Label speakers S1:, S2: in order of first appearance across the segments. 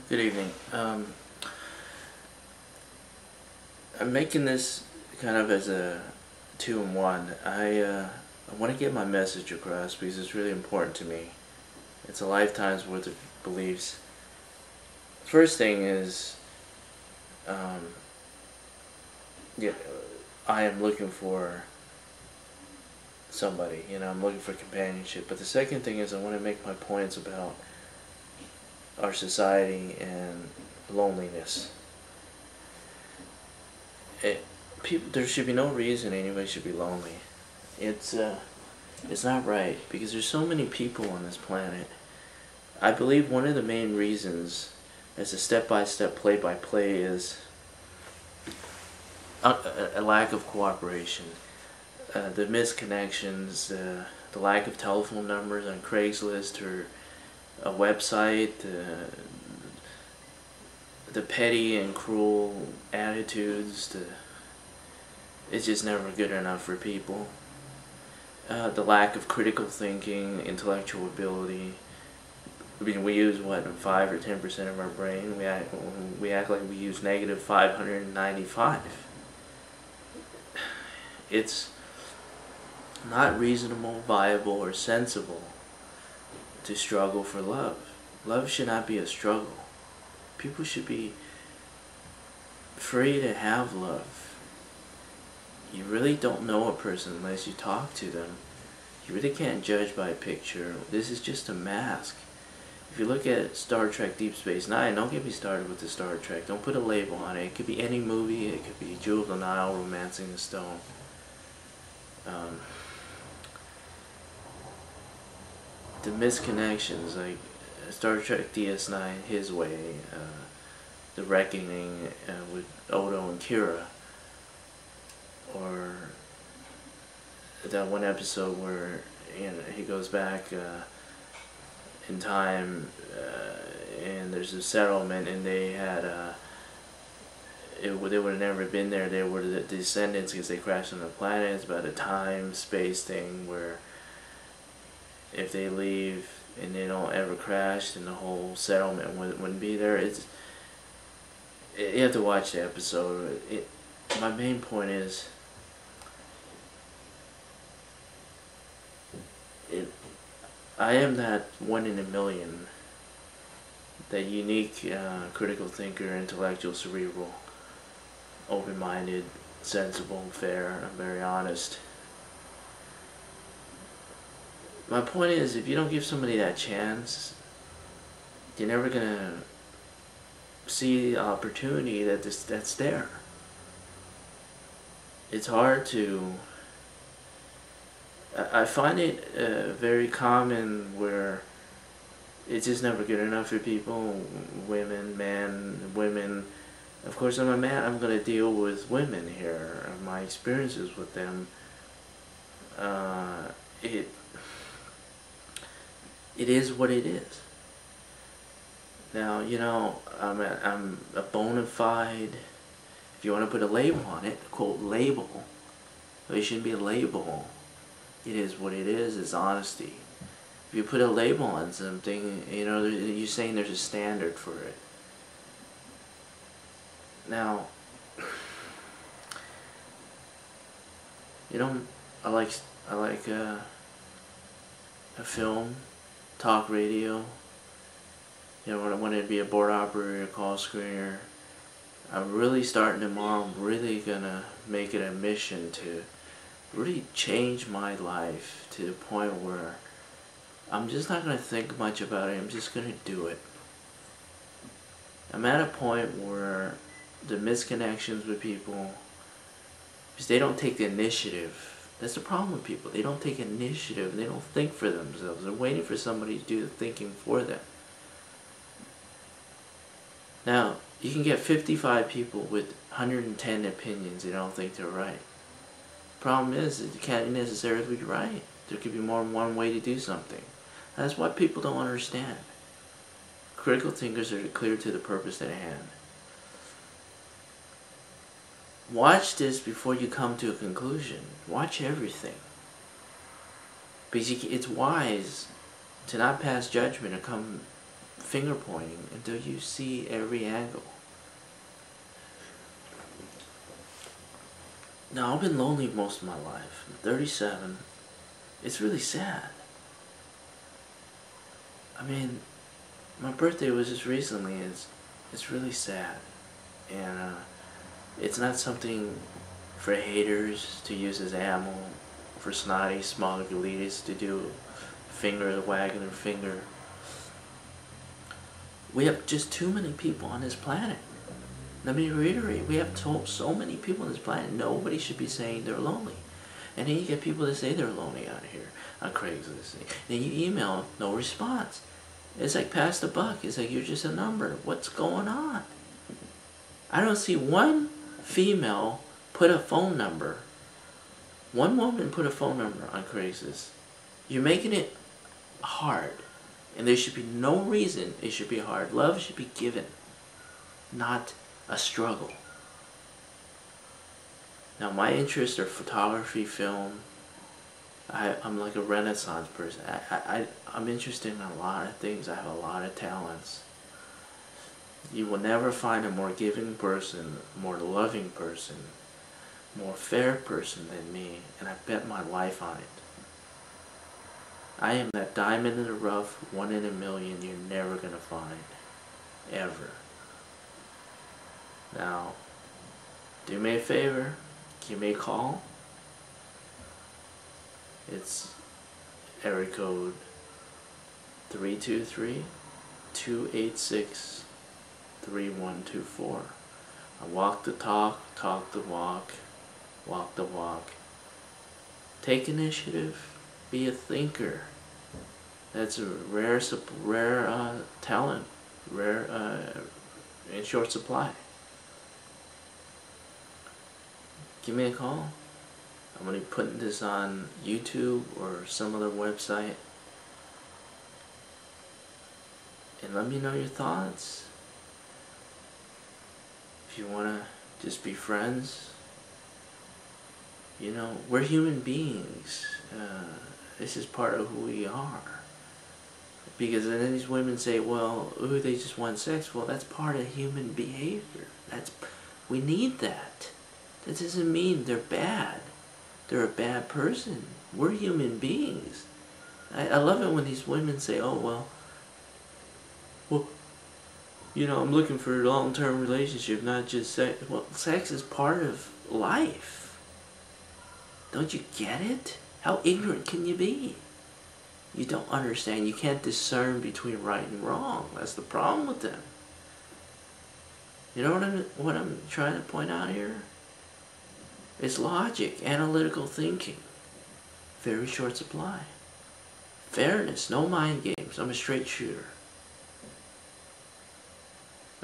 S1: Good evening. I'm making this kind of as a two-in-one. I want to get my message across because it's really important to me. It's a lifetime's worth of beliefs. First thing is, um, yeah, I am looking for somebody. I'm looking for companionship. But the second thing is I want to make my points about our society and loneliness. There should be no reason anybody should be lonely. It's not right because there's so many people on this planet. I believe one of the main reasons, as a step-by-step, play-by-play, is a lack of cooperation, the misconnections, the lack of telephone numbers on Craigslist or a website, the petty and cruel attitudes, it's just never good enough for people. The lack of critical thinking, intellectual ability. I mean, we use what, 5 or 10% of our brain. We act like we use negative 595. It's not reasonable, viable, or sensible to struggle for love. Love should not be a struggle. People should be free to have love. You really don't know a person unless you talk to them. You really can't judge by a picture. This is just a mask. If you look at Star Trek Deep Space Nine, don't get me started with the Star Trek. Don't put a label on it. It could be any movie. It could be Jewel of the Nile, Romancing the Stone. The misconnections, like Star Trek DS9, His Way, The Reckoning with Odo and Kira, or that one episode where he goes back in time and there's a settlement and they had they would have never been there. They were the descendants because they crashed on the planet. It's about a time-space thing where if they leave and they don't ever crash, then the whole settlement wouldn't be there. You have to watch the episode. My main point is, I am that one in a million, that unique critical thinker, intellectual, cerebral, open-minded, sensible, fair, and very honest. My point is, if you don't give somebody that chance, you're never gonna see the opportunity that's there. It's hard to. I find it very common where it's just never good enough for people. Women, men, women. Of course, I'm a man. I'm gonna deal with women here. My experiences with them. It is what it is. Now, I'm a bona fide, if you want to put a label on it, quote, label. But it shouldn't be a label. It is what it is. It's honesty. If you put a label on something, you're saying there's a standard for it. Now, I like a film, talk radio. When I wanted to be a board operator, a call screener. I'm really starting tomorrow. I'm really gonna make it a mission to really change my life to the point where I'm just not gonna think much about it. I'm just gonna do it. I'm at a point where the misconnections with people, because they don't take the initiative. That's the problem with people. They don't take initiative. They don't think for themselves. They're waiting for somebody to do the thinking for them. Now, you can get 55 people with 110 opinions they don't think they're right. Problem is, it can't necessarily be right. There could be more than one way to do something. That's what people don't understand. Critical thinkers are clear to the purpose at hand. Watch this before you come to a conclusion. Watch everything. Because it's wise to not pass judgment or come finger pointing until you see every angle. Now, I've been lonely most of my life. I'm 37. It's really sad. I mean, my birthday was just recently. It's really sad. And it's not something for haters to use as ammo, for snotty, smug elitists to do finger wagging their finger. We have just too many people on this planet. Let me reiterate, we have so many people on this planet. Nobody should be saying they're lonely. And then you get people that say they're lonely out here on Craigslist. Then you email, no response. It's like pass the buck. It's like you're just a number. What's going on? I don't see one female put a phone number. One woman put a phone number on Craigslist. You're making it hard. And there should be no reason it should be hard. Love should be given, not a struggle. Now, my interests are photography, film. I'm like a Renaissance person. I'm interested in a lot of things. I have a lot of talents. You will never find a more giving person, more loving person, more fair person than me, and I bet my life on it. I am that diamond in the rough, 1 in a million you're never going to find. Ever. Now, do me a favor. Give me a call. It's area code 323-286-3124. I walk the talk, talk the walk, walk the walk. Take initiative. Be a thinker. That's a rare talent, in short supply. Give me a call. I'm going to be putting this on YouTube or some other website. And let me know your thoughts. If you want to just be friends. You know, we're human beings. This is part of who we are. Because then these women say, well, ooh, they just want sex. Well, that's part of human behavior. We need that. That doesn't mean they're bad. They're a bad person. We're human beings. I love it when these women say, oh, well, you know, I'm looking for a long-term relationship, not just sex. Well, sex is part of life. Don't you get it? How ignorant can you be? You don't understand. You can't discern between right and wrong. That's the problem with them. You know what I'm trying to point out here? It's logic, analytical thinking. Very short supply. Fairness, no mind games. I'm a straight shooter.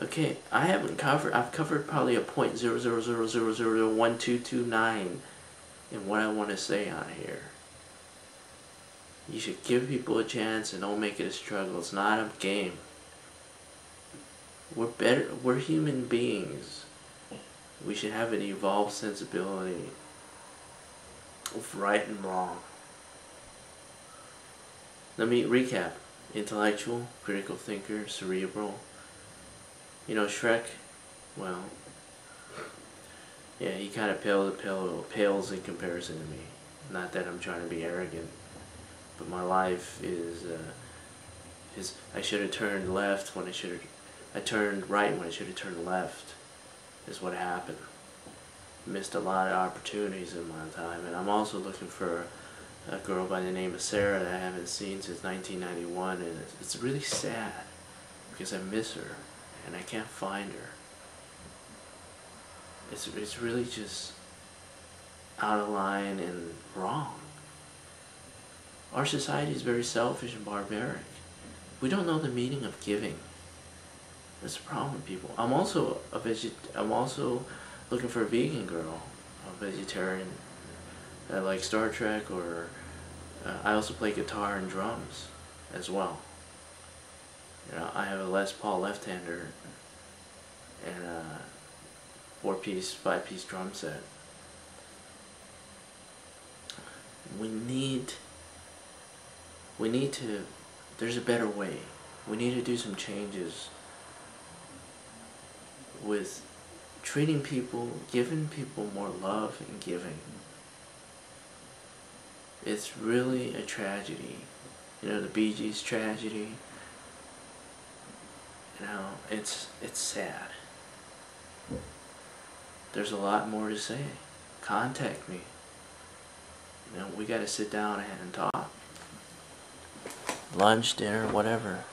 S1: Okay, I've covered probably a .000001229 in what I want to say on here. You should give people a chance and don't make it a struggle. It's not a game. We're human beings. We should have an evolved sensibility of right and wrong. Let me recap. Intellectual, critical thinker, cerebral. You know, Shrek, well, yeah, he kind of pales in comparison to me. Not that I'm trying to be arrogant, but my life is I should have turned left when I turned right when I should have turned left, is what happened. Missed a lot of opportunities in my time, and I'm also looking for a girl by the name of Sarah that I haven't seen since 1991, and it's really sad because I miss her and I can't find her. It's really just out of line and wrong. Our society is very selfish and barbaric. We don't know the meaning of giving. That's the problem with people. I'm also looking for a vegan girl, a vegetarian. I like Star Trek, or I also play guitar and drums as well. You know, I have a Les Paul left-hander and a 4-piece, 5-piece drum set. We need to, there's a better way. We need to do some changes with treating people, giving people more love and giving. It's really a tragedy. You know, the Bee Gees tragedy. You know, it's sad. There's a lot more to say. Contact me. You know, we gotta sit down and talk. Lunch, dinner, whatever.